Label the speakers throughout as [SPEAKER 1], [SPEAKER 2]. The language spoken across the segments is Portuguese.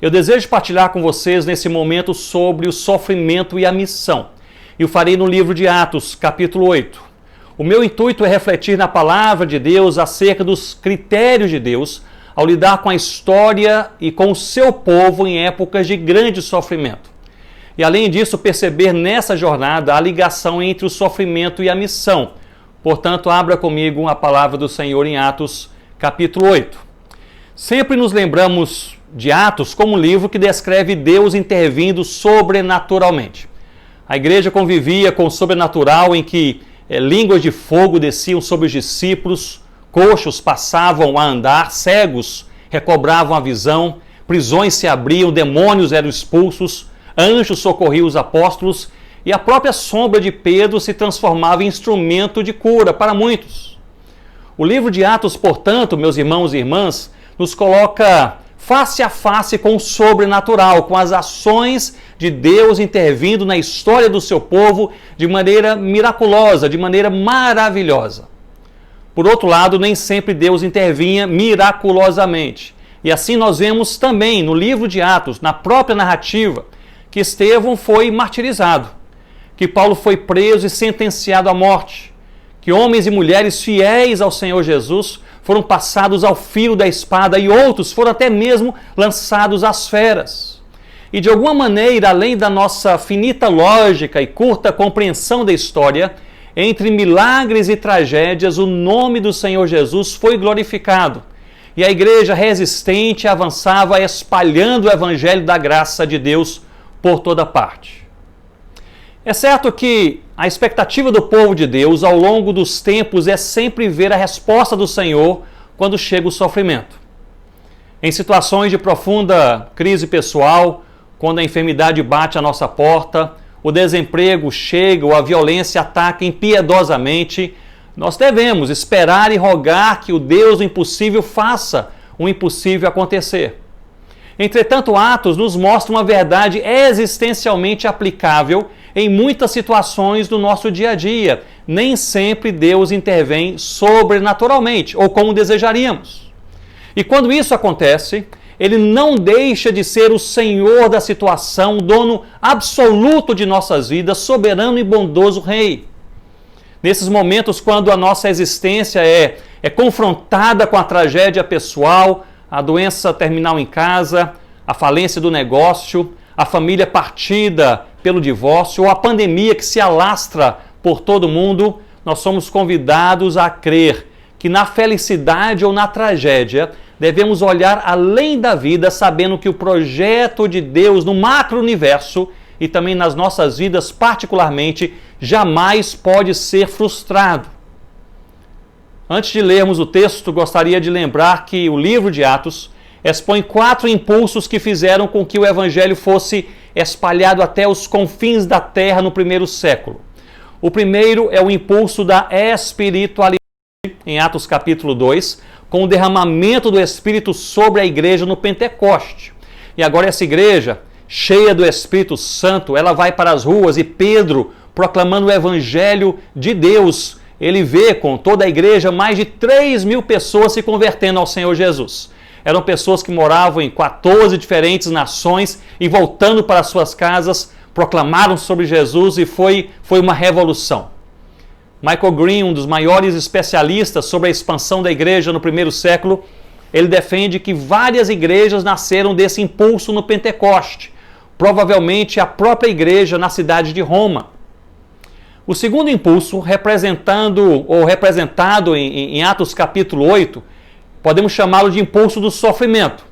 [SPEAKER 1] Eu desejo partilhar com vocês nesse momento sobre o sofrimento e a missão. E o farei no livro de Atos, capítulo 8. O meu intuito é refletir na palavra de Deus acerca dos critérios de Deus ao lidar com a história e com o seu povo em épocas de grande sofrimento. E além disso, perceber nessa jornada a ligação entre o sofrimento e a missão. Portanto, abra comigo a palavra do Senhor em Atos, capítulo 8. Sempre nos lembramos de Atos como um livro que descreve Deus intervindo sobrenaturalmente. A igreja convivia com o sobrenatural em que línguas de fogo desciam sobre os discípulos, coxos passavam a andar, cegos recobravam a visão, prisões se abriam, demônios eram expulsos, anjos socorriam os apóstolos e a própria sombra de Pedro se transformava em instrumento de cura para muitos. O livro de Atos, portanto, meus irmãos e irmãs, nos coloca face a face com o sobrenatural, com as ações de Deus intervindo na história do seu povo de maneira miraculosa, de maneira maravilhosa. Por outro lado, nem sempre Deus intervinha miraculosamente. E assim nós vemos também no livro de Atos, na própria narrativa, que Estevão foi martirizado, que Paulo foi preso e sentenciado à morte, que homens e mulheres fiéis ao Senhor Jesus foram passados ao fio da espada e outros foram até mesmo lançados às feras. E de alguma maneira, além da nossa finita lógica e curta compreensão da história, entre milagres e tragédias, o nome do Senhor Jesus foi glorificado. E a igreja resistente avançava espalhando o evangelho da graça de Deus por toda parte. É certo que a expectativa do povo de Deus ao longo dos tempos é sempre ver a resposta do Senhor quando chega o sofrimento. Em situações de profunda crise pessoal, quando a enfermidade bate à nossa porta, o desemprego chega ou a violência ataca impiedosamente, nós devemos esperar e rogar que o Deus do impossível faça o impossível acontecer. Entretanto, Atos nos mostra uma verdade existencialmente aplicável em muitas situações do nosso dia a dia. Nem sempre Deus intervém sobrenaturalmente ou como desejaríamos. E quando isso acontece, Ele não deixa de ser o Senhor da situação, o dono absoluto de nossas vidas, soberano e bondoso Rei. Nesses momentos, quando a nossa existência é confrontada com a tragédia pessoal, a doença terminal em casa, a falência do negócio, a família partida pelo divórcio ou a pandemia que se alastra por todo mundo, nós somos convidados a crer que na felicidade ou na tragédia devemos olhar além da vida, sabendo que o projeto de Deus no macro-universo e também nas nossas vidas particularmente jamais pode ser frustrado. Antes de lermos o texto, gostaria de lembrar que o livro de Atos expõe 4 impulsos que fizeram com que o evangelho fosse espalhado até os confins da terra no primeiro século. O primeiro é o impulso da espiritualidade, em Atos capítulo 2, com o derramamento do Espírito sobre a igreja no Pentecoste. E agora essa igreja, cheia do Espírito Santo, ela vai para as ruas e Pedro, proclamando o evangelho de Deus, ele vê com toda a igreja mais de 3.000 pessoas se convertendo ao Senhor Jesus. Eram pessoas que moravam em 14 diferentes nações e voltando para suas casas, proclamaram sobre Jesus e foi uma revolução. Michael Green, um dos maiores especialistas sobre a expansão da igreja no primeiro século, ele defende que várias igrejas nasceram desse impulso no Pentecoste, provavelmente a própria igreja na cidade de Roma. O segundo impulso, representado em Atos capítulo 8, podemos chamá-lo de impulso do sofrimento.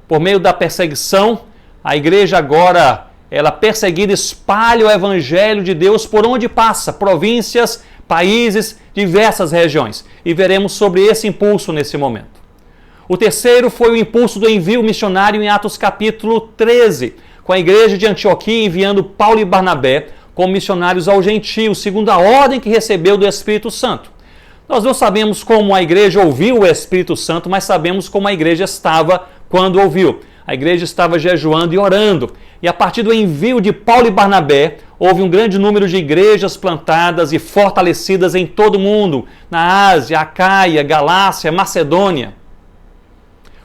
[SPEAKER 1] Por meio da perseguição, a igreja agora, ela perseguida, espalha o evangelho de Deus por onde passa, províncias, países, diversas regiões. E veremos sobre esse impulso nesse momento. O terceiro foi o impulso do envio missionário em Atos capítulo 13, com a igreja de Antioquia enviando Paulo e Barnabé como missionários aos gentios, segundo a ordem que recebeu do Espírito Santo. Nós não sabemos como a igreja ouviu o Espírito Santo, mas sabemos como a igreja estava quando ouviu. A igreja estava jejuando e orando. E a partir do envio de Paulo e Barnabé, houve um grande número de igrejas plantadas e fortalecidas em todo o mundo, na Ásia, Acaia, Galácia, Macedônia.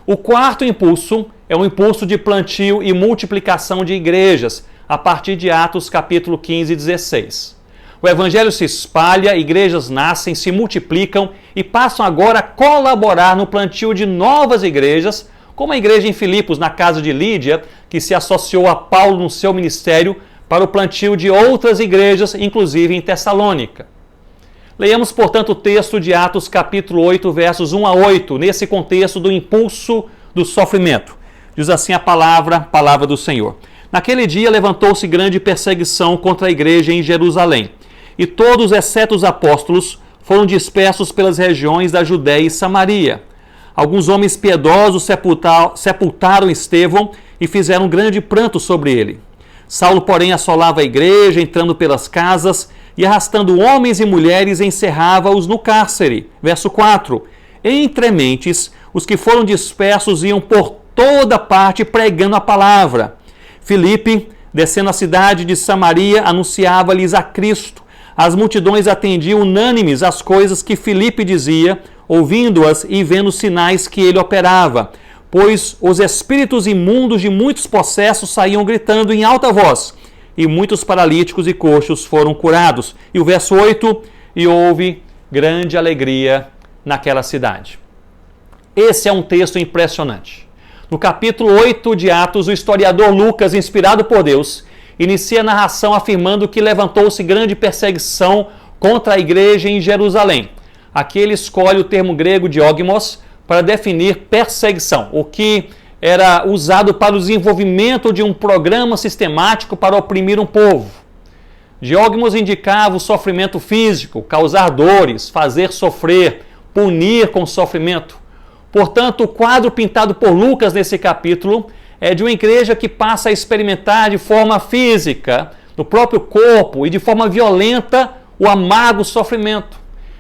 [SPEAKER 1] O quarto impulso é é um impulso de plantio e multiplicação de igrejas, a partir de Atos capítulo 15 e 16. O evangelho se espalha, igrejas nascem, se multiplicam e passam agora a colaborar no plantio de novas igrejas, como a igreja em Filipos, na casa de Lídia, que se associou a Paulo no seu ministério para o plantio de outras igrejas, inclusive em Tessalônica. Leiamos, portanto, o texto de Atos capítulo 8, versos 1 a 8, nesse contexto do impulso do sofrimento. Diz assim a palavra do Senhor. Naquele dia levantou-se grande perseguição contra a igreja em Jerusalém, e todos, exceto os apóstolos, foram dispersos pelas regiões da Judéia e Samaria. Alguns homens piedosos sepultaram Estevão e fizeram um grande pranto sobre ele. Saulo, porém, assolava a igreja, entrando pelas casas e arrastando homens e mulheres, encerrava-os no cárcere. Verso 4. Entre mentes, os que foram dispersos iam por toda parte pregando a palavra. Filipe, descendo a cidade de Samaria, anunciava-lhes a Cristo. As multidões atendiam unânimes às coisas que Filipe dizia, ouvindo-as e vendo os sinais que ele operava, pois os espíritos imundos de muitos possessos saíam gritando em alta voz, e muitos paralíticos e coxos foram curados. E o verso 8, e houve grande alegria naquela cidade. Esse é um texto impressionante. No capítulo 8 de Atos, o historiador Lucas, inspirado por Deus, inicia a narração afirmando que levantou-se grande perseguição contra a igreja em Jerusalém. Aqui ele escolhe o termo grego diogmos para definir perseguição, o que era usado para o desenvolvimento de um programa sistemático para oprimir um povo. Diogmos indicava o sofrimento físico, causar dores, fazer sofrer, punir com sofrimento. Portanto, o quadro pintado por Lucas nesse capítulo é de uma igreja que passa a experimentar de forma física, no próprio corpo e de forma violenta, o amargo sofrimento.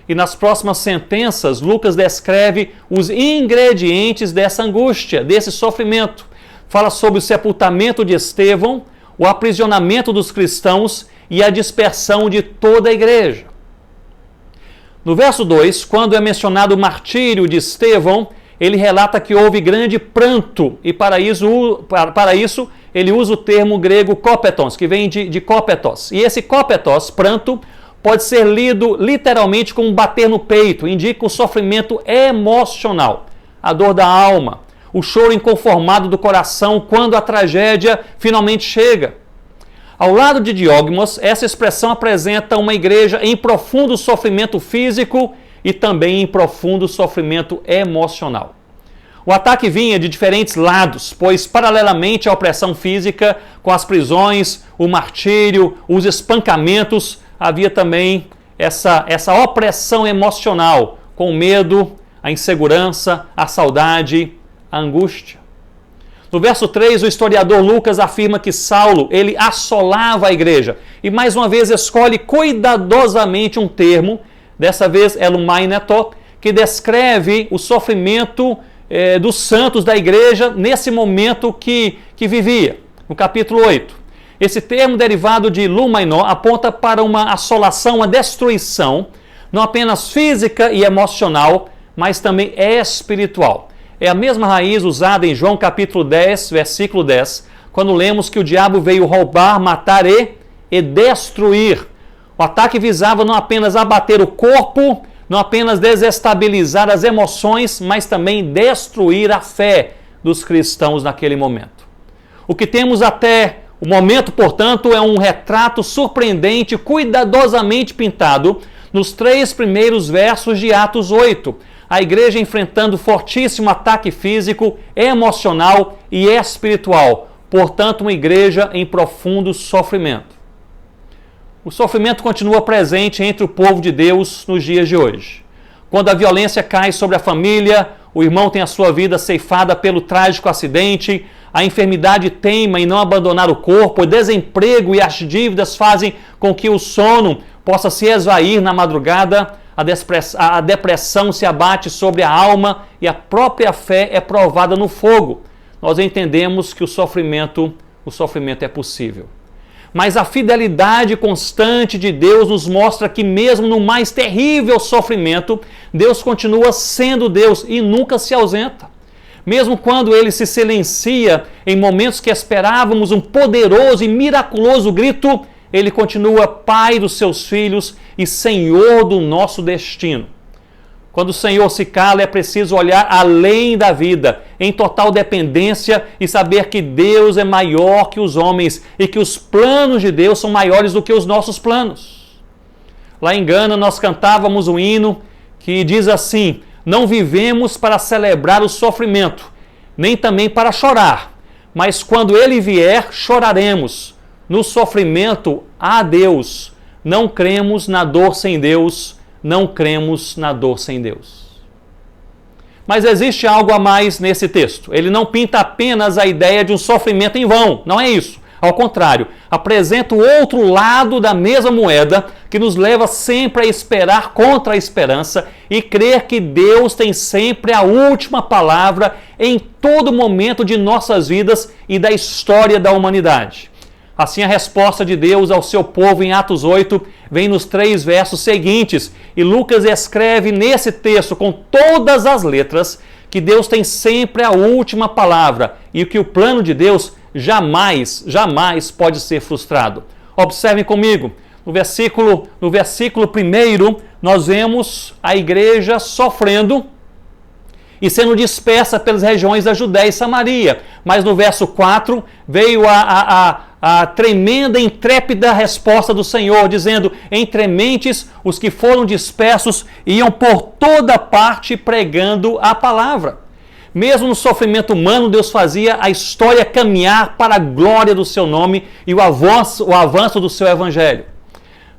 [SPEAKER 1] E nas próximas sentenças, Lucas descreve os ingredientes dessa angústia, desse sofrimento. Fala sobre o sepultamento de Estevão, o aprisionamento dos cristãos e a dispersão de toda a igreja. No verso 2, quando é mencionado o martírio de Estevão, ele relata que houve grande pranto, e para isso ele usa o termo grego kopetos, que vem de kopetos. E esse kopetos, pranto, pode ser lido literalmente como bater no peito, indica o sofrimento emocional, a dor da alma, o choro inconformado do coração quando a tragédia finalmente chega. Ao lado de diogmos, essa expressão apresenta uma igreja em profundo sofrimento físico e também em profundo sofrimento emocional. O ataque vinha de diferentes lados, pois paralelamente à opressão física, com as prisões, o martírio, os espancamentos, havia também essa opressão emocional, com o medo, a insegurança, a saudade, a angústia. No verso 3, o historiador Lucas afirma que Saulo, ele assolava a igreja. E mais uma vez escolhe cuidadosamente um termo, dessa vez elumaineto, que descreve o sofrimento dos santos da igreja nesse momento que vivia. No capítulo 8. Esse termo derivado de lumainó aponta para uma assolação, uma destruição, não apenas física e emocional, mas também espiritual. É a mesma raiz usada em João capítulo 10, versículo 10, quando lemos que o diabo veio roubar, matar e destruir. O ataque visava não apenas abater o corpo, não apenas desestabilizar as emoções, mas também destruir a fé dos cristãos naquele momento. O que temos até o momento, portanto, é um retrato surpreendente, cuidadosamente pintado nos 3 primeiros versos de Atos 8. A igreja enfrentando fortíssimo ataque físico, emocional e espiritual. Portanto, uma igreja em profundo sofrimento. O sofrimento continua presente entre o povo de Deus nos dias de hoje. Quando a violência cai sobre a família, o irmão tem a sua vida ceifada pelo trágico acidente, a enfermidade teima em não abandonar o corpo, o desemprego e as dívidas fazem com que o sono possa se esvair na madrugada, a depressão se abate sobre a alma e a própria fé é provada no fogo. Nós entendemos que o sofrimento é possível. Mas a fidelidade constante de Deus nos mostra que mesmo no mais terrível sofrimento, Deus continua sendo Deus e nunca se ausenta. Mesmo quando ele se silencia em momentos que esperávamos um poderoso e miraculoso grito, ele continua Pai dos seus filhos e Senhor do nosso destino. Quando o Senhor se cala, é preciso olhar além da vida, em total dependência e saber que Deus é maior que os homens e que os planos de Deus são maiores do que os nossos planos. Lá em Gana, nós cantávamos um hino que diz assim: não vivemos para celebrar o sofrimento, nem também para chorar, mas quando ele vier, choraremos. No sofrimento há Deus, não cremos na dor sem Deus, não cremos na dor sem Deus. Mas existe algo a mais nesse texto. Ele não pinta apenas a ideia de um sofrimento em vão, não é isso. Ao contrário, apresenta o outro lado da mesma moeda que nos leva sempre a esperar contra a esperança e crer que Deus tem sempre a última palavra em todo momento de nossas vidas e da história da humanidade. Assim, a resposta de Deus ao seu povo em Atos 8 vem nos 3 versos seguintes, e Lucas escreve nesse texto com todas as letras que Deus tem sempre a última palavra e que o plano de Deus jamais pode ser frustrado. Observem comigo, no versículo 1, nós vemos a igreja sofrendo e sendo dispersa pelas regiões da Judéia e Samaria. Mas no verso 4 veio a tremenda e intrépida resposta do Senhor, dizendo: entre mentes os que foram dispersos iam por toda parte pregando a palavra. Mesmo no sofrimento humano, Deus fazia a história caminhar para a glória do seu nome e o avanço do seu evangelho.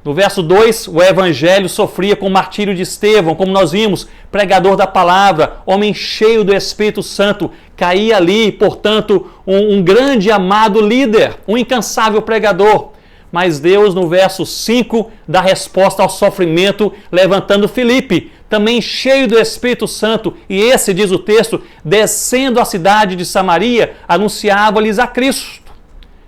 [SPEAKER 1] No verso 2, o evangelho sofria com o martírio de Estevão, como nós vimos, pregador da palavra, homem cheio do Espírito Santo, caía ali, portanto, um grande e amado líder, um incansável pregador. Mas Deus, no verso 5, dá resposta ao sofrimento, levantando Filipe, também cheio do Espírito Santo, e esse, diz o texto, descendo a cidade de Samaria, anunciava-lhes a Cristo.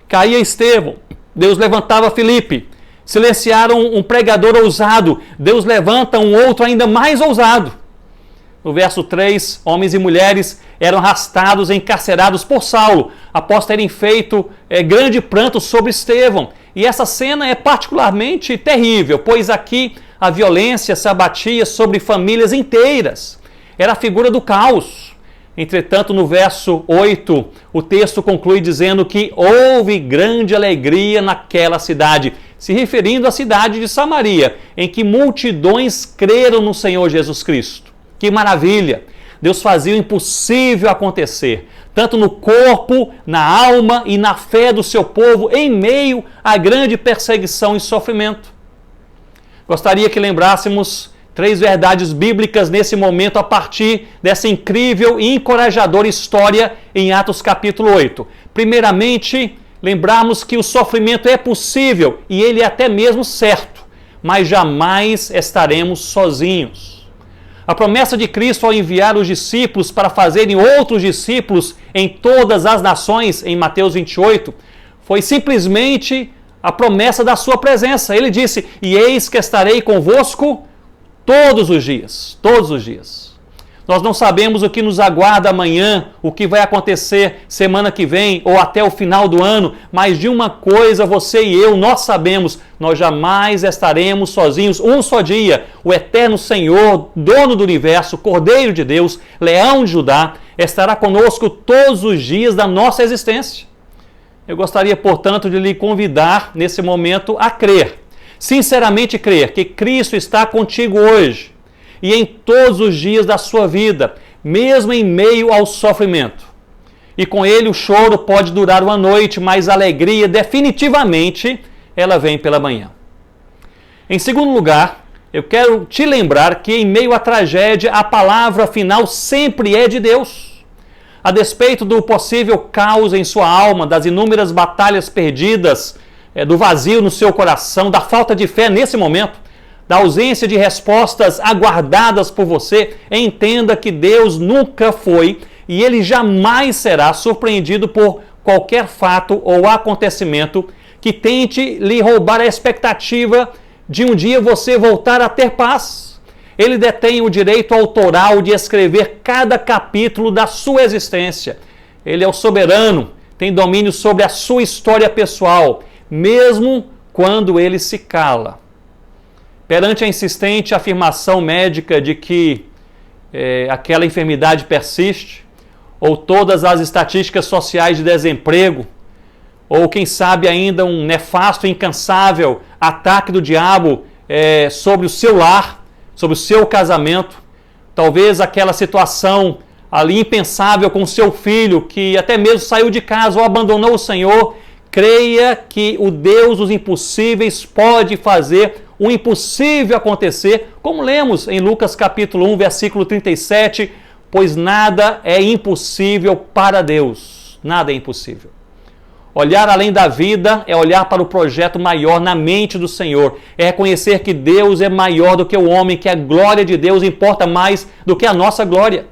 [SPEAKER 1] Caía Estevão, Deus levantava Filipe. Silenciaram um pregador ousado, Deus levanta um outro ainda mais ousado. No verso 3, homens e mulheres eram arrastados e encarcerados por Saulo, após terem feito grande pranto sobre Estevão. E essa cena é particularmente terrível, pois aqui a violência se abatia sobre famílias inteiras. Era a figura do caos. Entretanto, no verso 8, o texto conclui dizendo que houve grande alegria naquela cidade, se referindo à cidade de Samaria, em que multidões creram no Senhor Jesus Cristo. Que maravilha! Deus fazia o impossível acontecer, tanto no corpo, na alma e na fé do seu povo, em meio à grande perseguição e sofrimento. Gostaria que lembrássemos 3 verdades bíblicas nesse momento a partir dessa incrível e encorajadora história em Atos capítulo 8. Primeiramente, lembrarmos que o sofrimento é possível e ele é até mesmo certo, mas jamais estaremos sozinhos. A promessa de Cristo ao enviar os discípulos para fazerem outros discípulos em todas as nações, em Mateus 28, foi simplesmente a promessa da sua presença. Ele disse: e eis que estarei convosco todos os dias, todos os dias. Nós não sabemos o que nos aguarda amanhã, o que vai acontecer semana que vem ou até o final do ano, mas de uma coisa você e eu, nós sabemos, nós jamais estaremos sozinhos. Um só dia, o eterno Senhor, dono do universo, Cordeiro de Deus, Leão de Judá, estará conosco todos os dias da nossa existência. Eu gostaria, portanto, de lhe convidar nesse momento a crer, sinceramente crer que Cristo está contigo hoje e em todos os dias da sua vida, mesmo em meio ao sofrimento. E com ele o choro pode durar uma noite, mas a alegria definitivamente ela vem pela manhã. Em segundo lugar, eu quero te lembrar que em meio à tragédia a palavra final sempre é de Deus. A despeito do possível caos em sua alma, das inúmeras batalhas perdidas, do vazio no seu coração, da falta de fé nesse momento, da ausência de respostas aguardadas por você, entenda que Deus nunca foi e Ele jamais será surpreendido por qualquer fato ou acontecimento que tente lhe roubar a expectativa de um dia você voltar a ter paz. Ele detém o direito autoral de escrever cada capítulo da sua existência. Ele é o soberano, tem domínio sobre a sua história pessoal, mesmo quando ele se cala. Perante a insistente afirmação médica de que aquela enfermidade persiste, ou todas as estatísticas sociais de desemprego, ou quem sabe ainda um nefasto e incansável ataque do diabo sobre o seu lar, sobre o seu casamento, talvez aquela situação ali impensável com seu filho, que até mesmo saiu de casa ou abandonou o Senhor, creia que o Deus dos impossíveis pode fazer o impossível acontecer, como lemos em Lucas capítulo 1, versículo 37, pois nada é impossível para Deus, nada é impossível. Olhar além da vida é olhar para o projeto maior na mente do Senhor. É reconhecer que Deus é maior do que o homem, que a glória de Deus importa mais do que a nossa glória.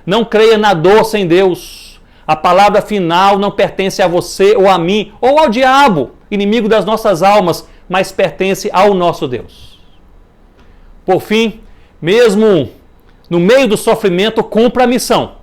[SPEAKER 1] Não creia na dor sem Deus. A palavra final não pertence a você ou a mim, ou ao diabo, inimigo das nossas almas, mas pertence ao nosso Deus. Por fim, mesmo no meio do sofrimento, cumpra a missão.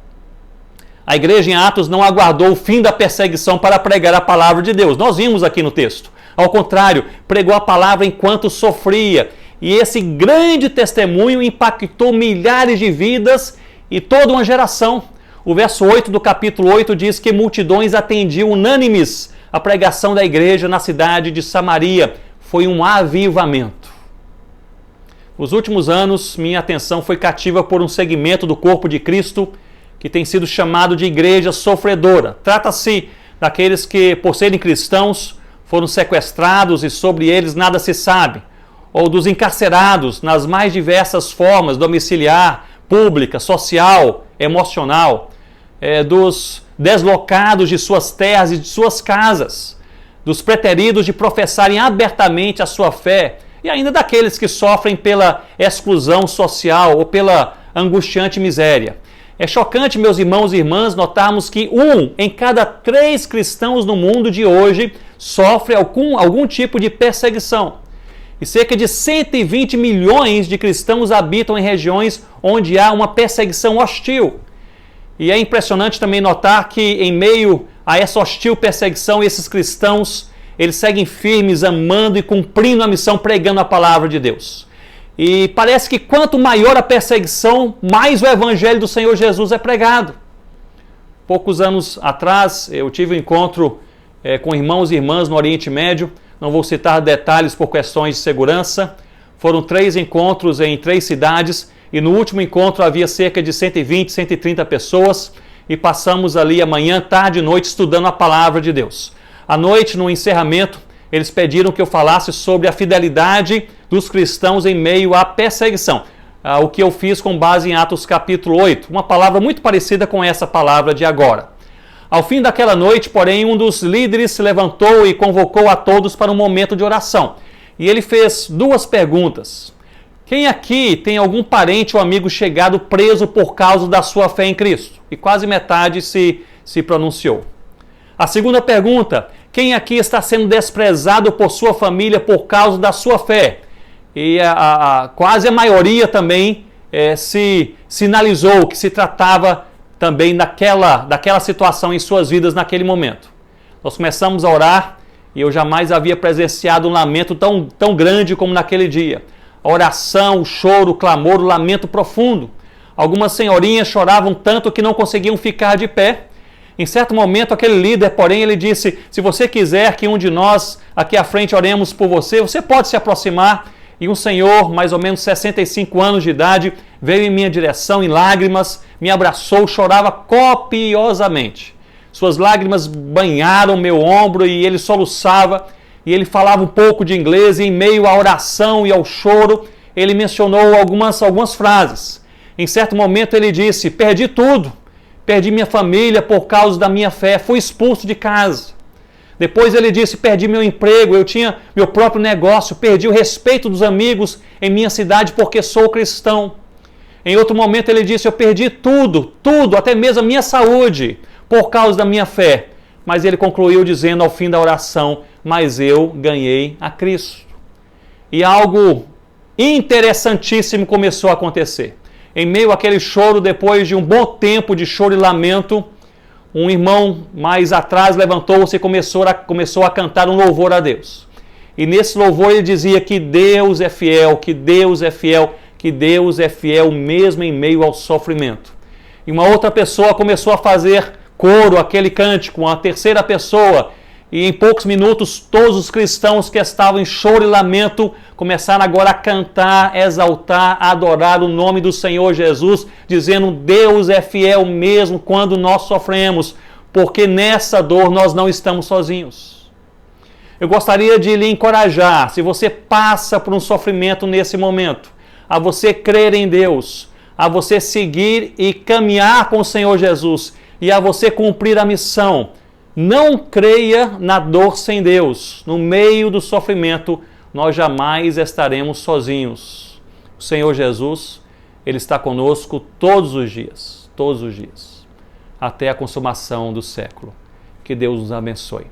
[SPEAKER 1] A igreja em Atos não aguardou o fim da perseguição para pregar a palavra de Deus. Nós vimos aqui no texto. Ao contrário, pregou a palavra enquanto sofria. E esse grande testemunho impactou milhares de vidas e toda uma geração. O verso 8 do capítulo 8 diz que multidões atendiam unânimes a pregação da igreja na cidade de Samaria. Foi um avivamento. Nos últimos anos, minha atenção foi cativa por um segmento do corpo de Cristo que tem sido chamado de igreja sofredora. Trata-se daqueles que, por serem cristãos, foram sequestrados e sobre eles nada se sabe, ou dos encarcerados nas mais diversas formas, domiciliar, pública, social, emocional, dos deslocados de suas terras e de suas casas, dos preteridos de professarem abertamente a sua fé, e ainda daqueles que sofrem pela exclusão social ou pela angustiante miséria. É chocante, meus irmãos e irmãs, notarmos que 1 em cada 3 cristãos no mundo de hoje sofre algum tipo de perseguição. E cerca de 120 milhões de cristãos habitam em regiões onde há uma perseguição hostil. E é impressionante também notar que em meio a essa hostil perseguição, esses cristãos, eles seguem firmes, amando e cumprindo a missão, pregando a palavra de Deus. E parece que quanto maior a perseguição, mais o evangelho do Senhor Jesus é pregado. Poucos anos atrás, eu tive um encontro com irmãos e irmãs no Oriente Médio. Não vou citar detalhes por questões de segurança. Foram 3 encontros em 3 cidades e no último encontro havia cerca de 120, 130 pessoas e passamos ali a manhã, tarde e noite estudando a palavra de Deus. À noite, no encerramento, eles pediram que eu falasse sobre a fidelidade dos cristãos em meio à perseguição. O que eu fiz com base em Atos capítulo 8, uma palavra muito parecida com essa palavra de agora. Ao fim daquela noite, porém, um dos líderes se levantou e convocou a todos para um momento de oração. E ele fez 2 perguntas. Quem aqui tem algum parente ou amigo chegado preso por causa da sua fé em Cristo? E quase metade se pronunciou. A segunda pergunta, quem aqui está sendo desprezado por sua família por causa da sua fé? E quase a maioria também se sinalizou que se tratava também daquela situação em suas vidas naquele momento. Nós começamos a orar e eu jamais havia presenciado um lamento tão grande como naquele dia. A oração, o choro, o clamor, o lamento profundo. Algumas senhorinhas choravam tanto que não conseguiam ficar de pé. Em certo momento, aquele líder, porém, ele disse, se você quiser que um de nós aqui à frente oremos por você, você pode se aproximar. E um senhor, mais ou menos 65 anos de idade, veio em minha direção em lágrimas, me abraçou, chorava copiosamente. Suas lágrimas banharam meu ombro e ele soluçava, e ele falava um pouco de inglês, e em meio à oração e ao choro, ele mencionou algumas frases. Em certo momento ele disse, perdi tudo. Perdi minha família por causa da minha fé, fui expulso de casa. Depois ele disse, perdi meu emprego, eu tinha meu próprio negócio, perdi o respeito dos amigos em minha cidade porque sou cristão. Em outro momento ele disse, eu perdi tudo, até mesmo a minha saúde, por causa da minha fé. Mas ele concluiu dizendo ao fim da oração, mas eu ganhei a Cristo. E algo interessantíssimo começou a acontecer. Em meio àquele choro, depois de um bom tempo de choro e lamento, um irmão mais atrás levantou-se e começou a cantar um louvor a Deus. E nesse louvor ele dizia que Deus é fiel, que Deus é fiel, que Deus é fiel mesmo em meio ao sofrimento. E uma outra pessoa começou a fazer coro, aquele cântico, uma terceira pessoa, e em poucos minutos todos os cristãos que estavam em choro e lamento começaram agora a cantar, exaltar, adorar o nome do Senhor Jesus, dizendo: Deus é fiel mesmo quando nós sofremos, porque nessa dor nós não estamos sozinhos. Eu gostaria de lhe encorajar, se você passa por um sofrimento nesse momento, a você crer em Deus, a você seguir e caminhar com o Senhor Jesus e a você cumprir a missão. Não creia na dor sem Deus. No meio do sofrimento, nós jamais estaremos sozinhos. O Senhor Jesus, Ele está conosco todos os dias, até a consumação do século. Que Deus nos abençoe.